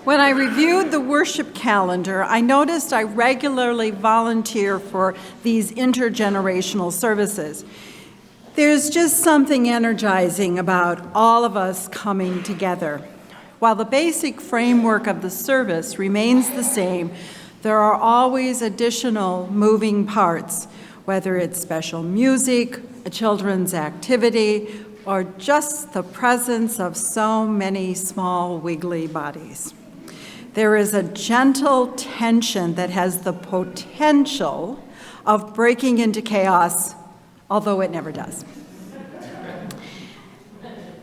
When I reviewed the worship calendar, I noticed I regularly volunteer for these intergenerational services. There's just something energizing about all of us coming together. While the basic framework of the service remains the same, there are always additional moving parts, whether it's special music, a children's activity, or just the presence of so many small wiggly bodies. There is a gentle tension that has the potential of breaking into chaos, although it never does.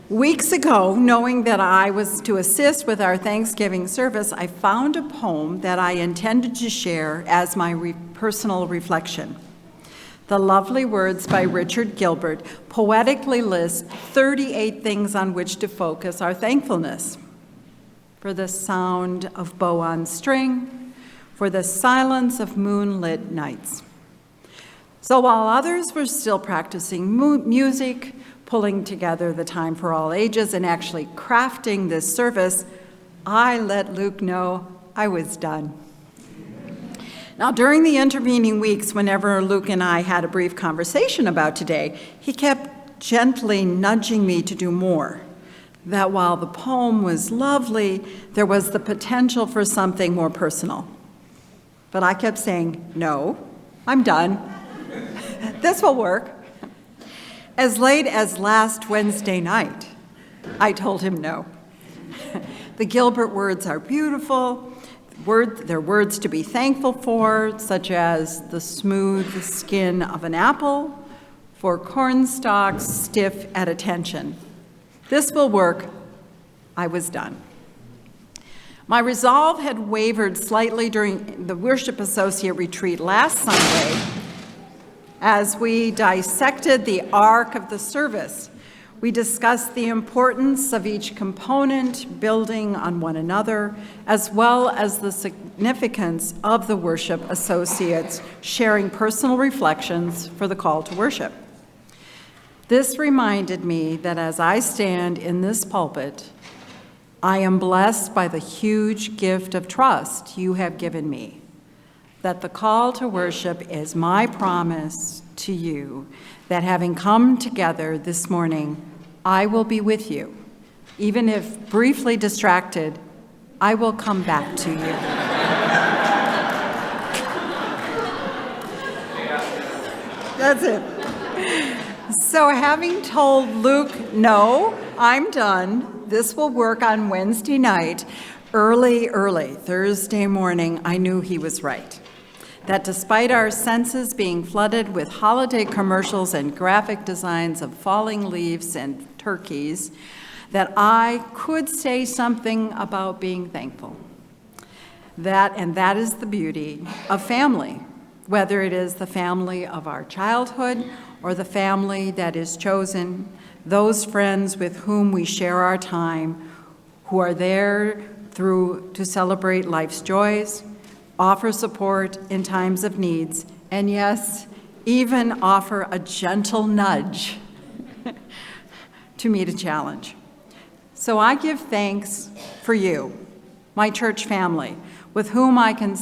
Weeks ago, knowing that I was to assist with our Thanksgiving service, I found a poem that I intended to share as my personal reflection. The lovely words by Richard Gilbert poetically list 38 things on which to focus our thankfulness. For the sound of bow on string, for the silence of moonlit nights. So while others were still practicing music, pulling together the time for all ages, and actually crafting this service, I let Luke know I was done. Now, during the intervening weeks, whenever Luke and I had a brief conversation about today, he kept gently nudging me to do more. That while the poem was lovely, there was the potential for something more personal. But I kept saying, no, I'm done. This will work. As late as last Wednesday night, I told him no. The Gilbert words are beautiful. They're words to be thankful for, such as the smooth skin of an apple, for cornstalks stiff at attention. This will work. I was done. My resolve had wavered slightly during the Worship Associate retreat last Sunday as we dissected the arc of the service. We discussed the importance of each component building on one another, as well as the significance of the worship associates sharing personal reflections for the call to worship. This reminded me that as I stand in this pulpit, I am blessed by the huge gift of trust you have given me, that the call to worship is my promise to you, that having come together this morning, I will be with you. Even if briefly distracted, I will come back to you. That's it. So having told Luke, no, I'm done, this will work on Wednesday night, early Thursday morning, I knew he was right. That despite our senses being flooded with holiday commercials and graphic designs of falling leaves and turkeys, that I could say something about being thankful. That is the beauty of family, whether it is the family of our childhood or the family that is chosen, those friends with whom we share our time, who are there to celebrate life's joys, offer support in times of needs, and yes, even offer a gentle nudge to meet a challenge. So I give thanks for you, my church family, with whom I can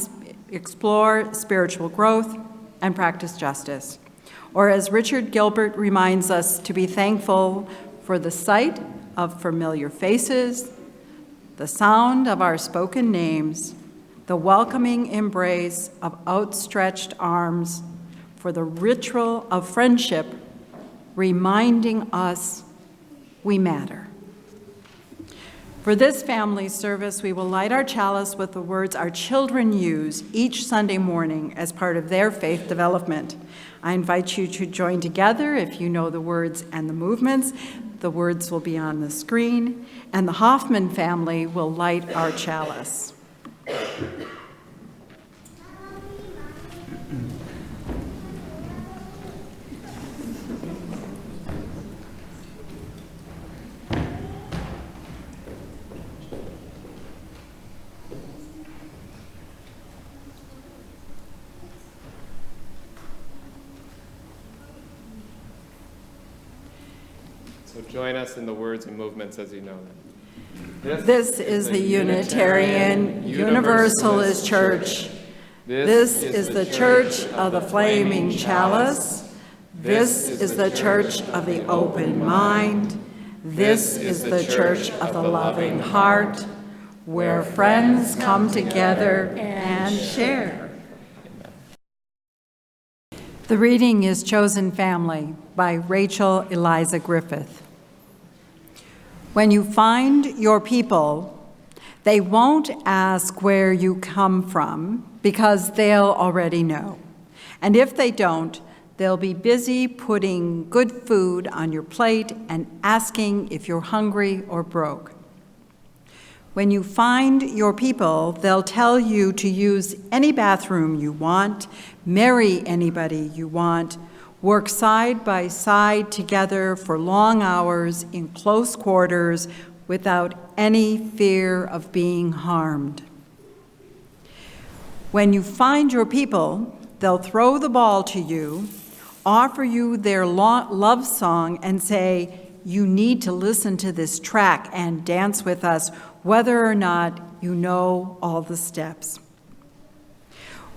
explore spiritual growth and practice justice. Or as Richard Gilbert reminds us, to be thankful for the sight of familiar faces, the sound of our spoken names, the welcoming embrace of outstretched arms, for the ritual of friendship reminding us we matter. For this family service, we will light our chalice with the words our children use each Sunday morning as part of their faith development. I invite you to join together if you know the words and the movements. The words will be on the screen, and the Hoffman family will light our chalice. So join us in the words and movements as you know them. This is the Unitarian Universalist Church. This is the Church of the Flaming Chalice. This is the Church of the Open Mind. This is the Church of the Loving Heart, where friends come together and share. The reading is Chosen Family by Rachel Eliza Griffith. When you find your people, they won't ask where you come from because they'll already know. And if they don't, they'll be busy putting good food on your plate and asking if you're hungry or broke. When you find your people, they'll tell you to use any bathroom you want, marry anybody you want, work side by side together for long hours in close quarters without any fear of being harmed. When you find your people, they'll throw the ball to you, offer you their love song, and say, "You need to listen to this track and dance with us, whether or not you know all the steps."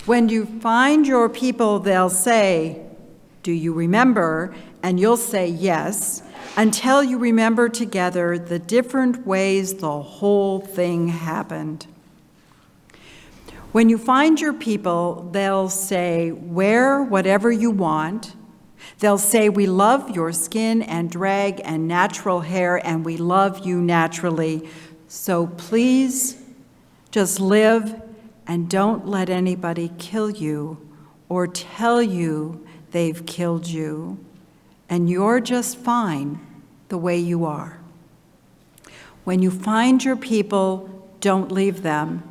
When you find your people, they'll say, "Do you remember?" And you'll say yes, until you remember together the different ways the whole thing happened. When you find your people, they'll say, "Wear whatever you want." They'll say, "We love your skin and drag and natural hair, and we love you naturally. So please just live and don't let anybody kill you or tell you they've killed you, and you're just fine the way you are." When you find your people, don't leave them,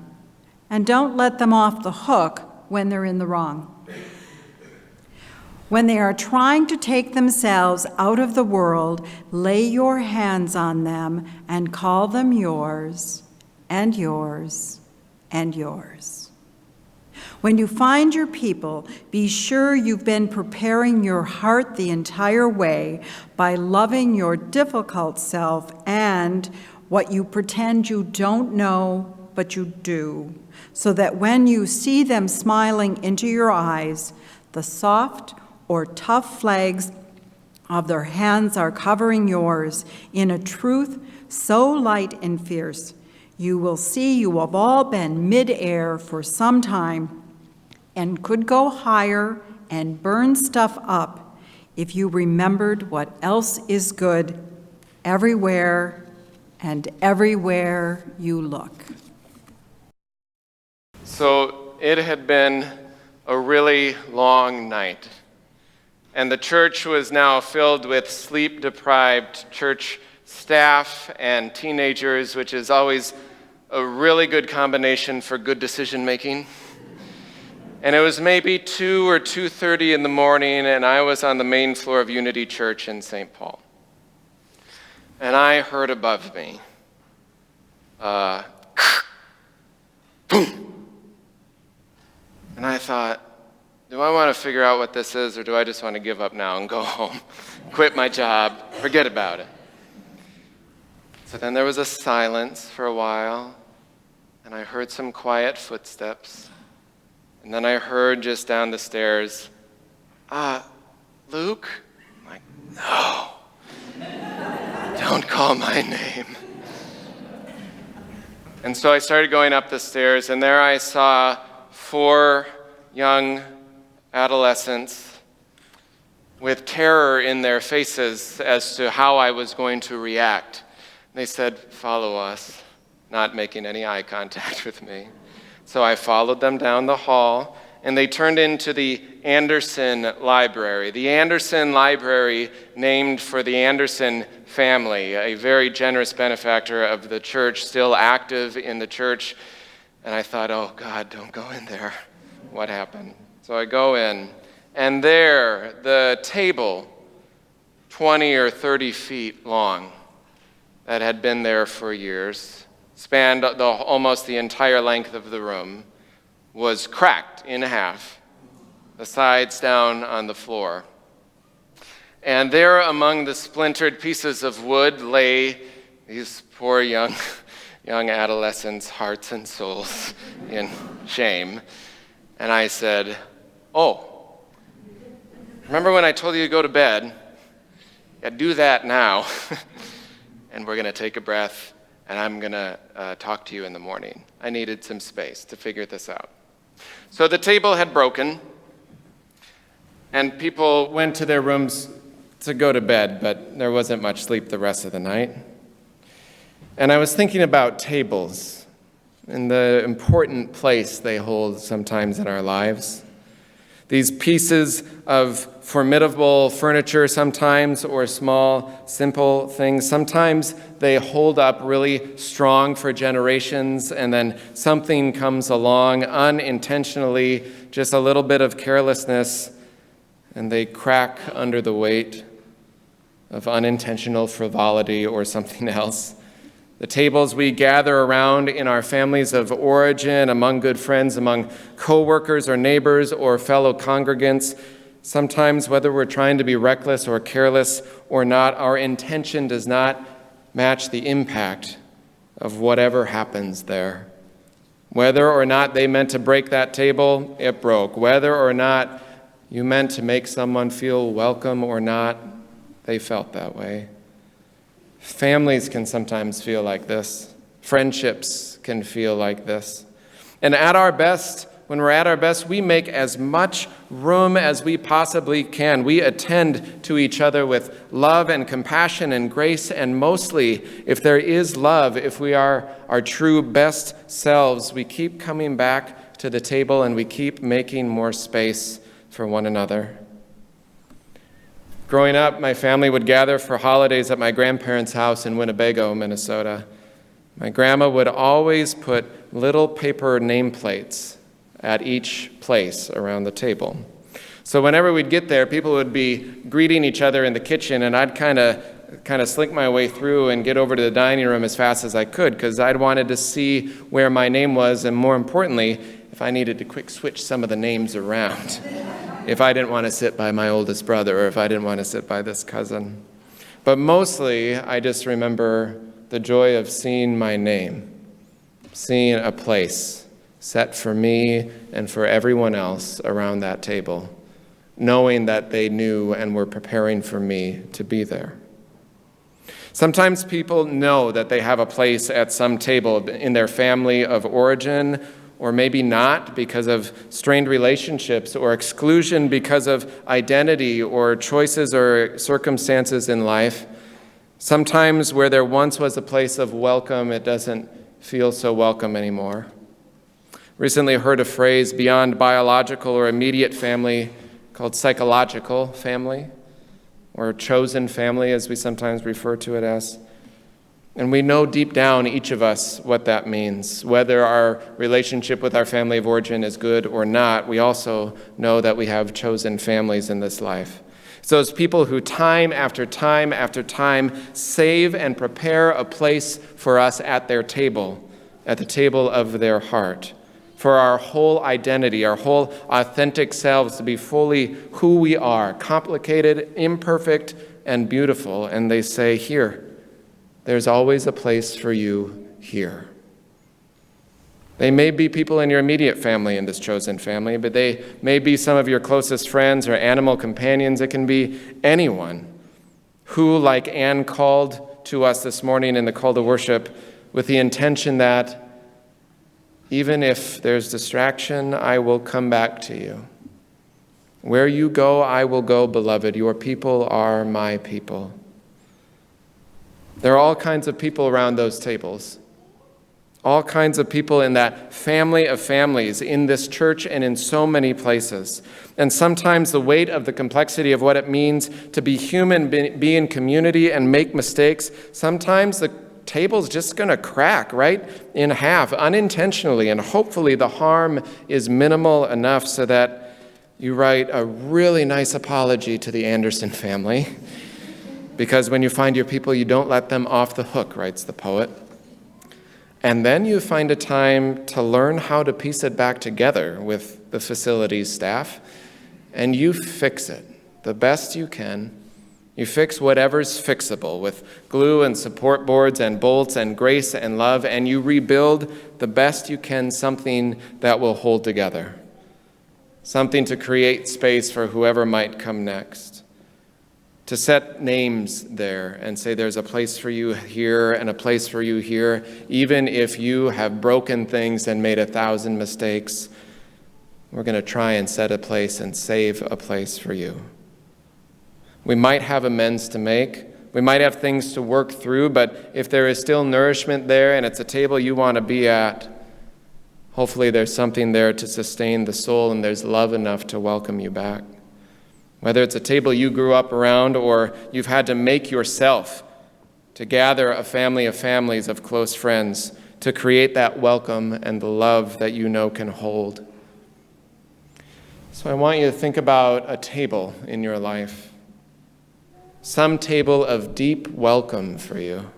and don't let them off the hook when they're in the wrong. When they are trying to take themselves out of the world, lay your hands on them and call them yours, and yours, and yours. When you find your people, be sure you've been preparing your heart the entire way by loving your difficult self and what you pretend you don't know, but you do, so that when you see them smiling into your eyes, the soft or tough flags of their hands are covering yours in a truth so light and fierce, you will see you have all been mid-air for some time and could go higher and burn stuff up if you remembered what else is good everywhere and everywhere you look. So it had been a really long night, and the church was now filled with sleep-deprived church staff and teenagers, which is always a really good combination for good decision-making. And it was maybe 2 or 2:30 in the morning, and I was on the main floor of Unity Church in St. Paul. And I heard above me, boom. And I thought, do I want to figure out what this is, or do I just want to give up now and go home, quit my job, forget about it? So then there was a silence for a while, and I heard some quiet footsteps. And then I heard just down the stairs, "Luke?" I'm like, "No, don't call my name." And so I started going up the stairs, and there I saw 4 young adolescents with terror in their faces as to how I was going to react. They said, "Follow us," not making any eye contact with me. So I followed them down the hall, and they turned into the Anderson Library. The Anderson Library, named for the Anderson family, a very generous benefactor of the church, still active in the church. And I thought, oh God, don't go in there. What happened? So I go in, and there, the table, 20 or 30 feet long, that had been there for years, spanned almost the entire length of the room, was cracked in half, the sides down on the floor. And there among the splintered pieces of wood lay these poor young young adolescents' hearts and souls in shame. And I said, "Oh, remember when I told you to go to bed? Yeah, do that now." And we're going to take a breath, and I'm going to talk to you in the morning. I needed some space to figure this out. So the table had broken, and people went to their rooms to go to bed, but there wasn't much sleep the rest of the night. And I was thinking about tables and the important place they hold sometimes in our lives. These pieces of formidable furniture sometimes, or small, simple things, sometimes they hold up really strong for generations, and then something comes along unintentionally, just a little bit of carelessness, and they crack under the weight of unintentional frivolity or something else. The tables we gather around in our families of origin, among good friends, among co-workers or neighbors or fellow congregants, sometimes whether we're trying to be reckless or careless or not, our intention does not match the impact of whatever happens there. Whether or not they meant to break that table, it broke. Whether or not you meant to make someone feel welcome or not, they felt that way. Families can sometimes feel like this. Friendships can feel like this. And at our best, when we're at our best, we make as much room as we possibly can. We attend to each other with love and compassion and grace, and mostly, if there is love, if we are our true best selves, we keep coming back to the table and we keep making more space for one another. Growing up, my family would gather for holidays at my grandparents' house in Winnebago, Minnesota. My grandma would always put little paper nameplates at each place around the table. So whenever we'd get there, people would be greeting each other in the kitchen, and I'd kind of slink my way through and get over to the dining room as fast as I could, because I'd wanted to see where my name was, and more importantly, if I needed to quick switch some of the names around. If I didn't want to sit by my oldest brother, or if I didn't want to sit by this cousin. But mostly, I just remember the joy of seeing my name, seeing a place set for me and for everyone else around that table, knowing that they knew and were preparing for me to be there. Sometimes people know that they have a place at some table in their family of origin, or maybe not because of strained relationships or exclusion because of identity or choices or circumstances in life. Sometimes where there once was a place of welcome, it doesn't feel so welcome anymore. Recently heard a phrase beyond biological or immediate family called psychological family, or chosen family as we sometimes refer to it as. And we know deep down, each of us, what that means. Whether our relationship with our family of origin is good or not, we also know that we have chosen families in this life. It's those people who time after time after time save and prepare a place for us at their table, at the table of their heart, for our whole identity, our whole authentic selves to be fully who we are, complicated, imperfect, and beautiful. And they say, here, there's always a place for you here. They may be people in your immediate family in this chosen family, but they may be some of your closest friends or animal companions. It can be anyone who, like Anne called to us this morning in the call to worship, with the intention that even if there's distraction, I will come back to you. Where you go, I will go, beloved. Your people are my people. There are all kinds of people around those tables. All kinds of people in that family of families, in this church and in so many places. And sometimes the weight of the complexity of what it means to be human, be in community and make mistakes, sometimes the table's just going to crack, right, in half, unintentionally. And hopefully the harm is minimal enough so that you write a really nice apology to the Anderson family. Because when you find your people, you don't let them off the hook, writes the poet. And then you find a time to learn how to piece it back together with the facilities staff, and you fix it the best you can, You fix whatever's fixable with glue and support boards and bolts and grace and love, and you rebuild the best you can something that will hold together, something to create space for whoever might come next, to set names there and say there's a place for you here and a place for you here, even if you have broken things and made 1,000 mistakes. We're going to try and set a place and save a place for you. We might have amends to make. We might have things to work through, but if there is still nourishment there and it's a table you want to be at, hopefully there's something there to sustain the soul and there's love enough to welcome you back. Whether it's a table you grew up around or you've had to make yourself to gather a family of families of close friends to create that welcome and the love that you know can hold. So I want you to think about a table in your life. Some table of deep welcome for you.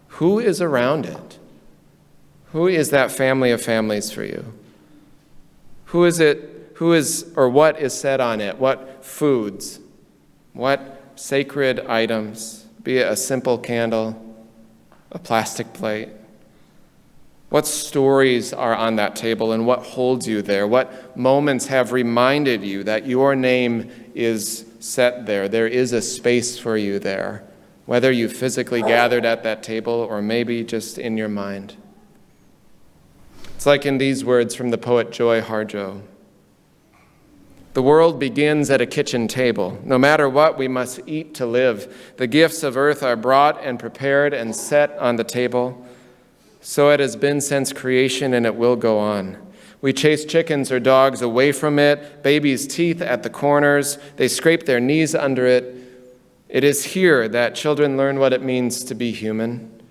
Who is around it? Who is that family of families for you? Who is it, or what is said on it? What foods? What sacred items? Be it a simple candle, a plastic plate. What stories are on that table and what holds you there? What moments have reminded you that your name is set there? There is a space for you there, whether you physically gathered at that table or maybe just in your mind. It's like in these words from the poet Joy Harjo. The world begins at a kitchen table. No matter what, we must eat to live. The gifts of earth are brought and prepared and set on the table. So it has been since creation, and it will go on. We chase chickens or dogs away from it, babies' teeth at the corners. They scrape their knees under it. It is here that children learn what it means to be human.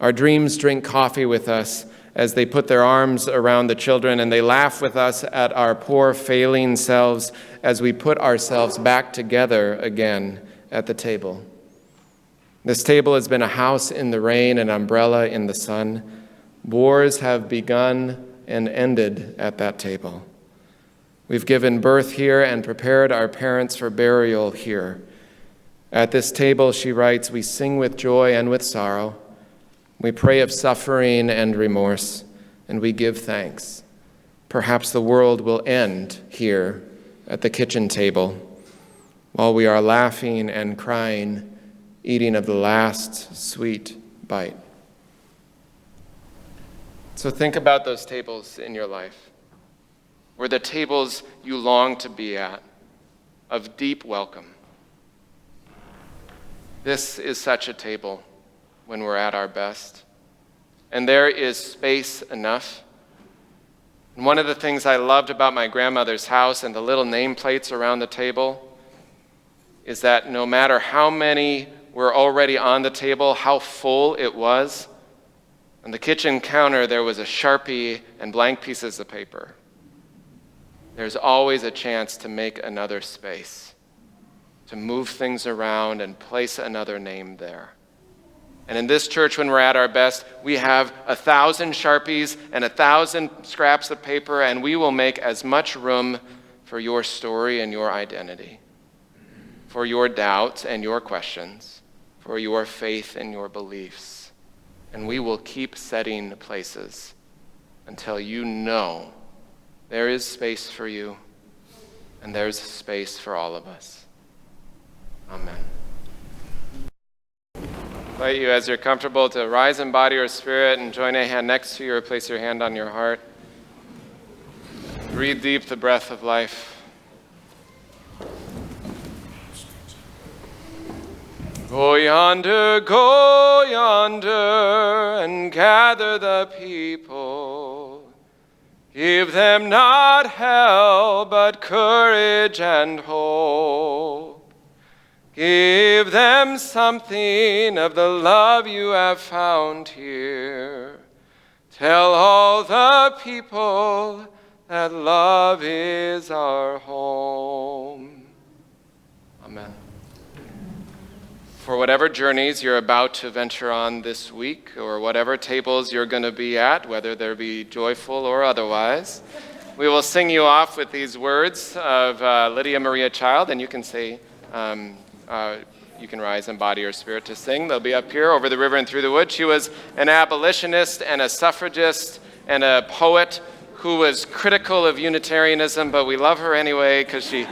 Our dreams drink coffee with us as they put their arms around the children, and they laugh with us at our poor, failing selves as we put ourselves back together again at the table. This table has been a house in the rain, an umbrella in the sun. Wars have begun and ended at that table. We've given birth here and prepared our parents for burial here. At this table, she writes, we sing with joy and with sorrow. We pray of suffering and remorse, and we give thanks. Perhaps the world will end here at the kitchen table while we are laughing and crying, eating of the last sweet bite. So think about those tables in your life. Were the tables you long to be at, of deep welcome. This is such a table when we're at our best. And there is space enough. And one of the things I loved about my grandmother's house and the little nameplates around the table is that no matter how many were already on the table, how full it was, on the kitchen counter there was a Sharpie and blank pieces of paper. There's always a chance to make another space, to move things around and place another name there. And in this church, when we're at our best, we have 1,000 Sharpies and 1,000 scraps of paper, and we will make as much room for your story and your identity, for your doubts and your questions, for your faith and your beliefs. And we will keep setting places until you know there is space for you and there's space for all of us. Amen. I invite you, as you're comfortable, to rise in body or spirit and join a hand next to you or place your hand on your heart. Breathe deep the breath of life. Go yonder, and gather the people. Give them not hell, but courage and hope. Give them something of the love you have found here. Tell all the people that love is our home. Amen. For whatever journeys you're about to venture on this week, or whatever tables you're going to be at, whether they be joyful or otherwise, we will sing you off with these words of Lydia Maria Child, and you can say you can rise and body or spirit to sing. They'll be up here, Over the River and Through the Wood. She was an abolitionist and a suffragist and a poet who was critical of Unitarianism, but we love her anyway because she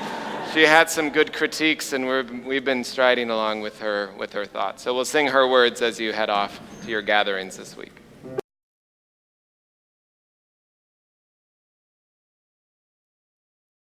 had some good critiques, and we've been striding along with her thoughts. So we'll sing her words as you head off to your gatherings this week.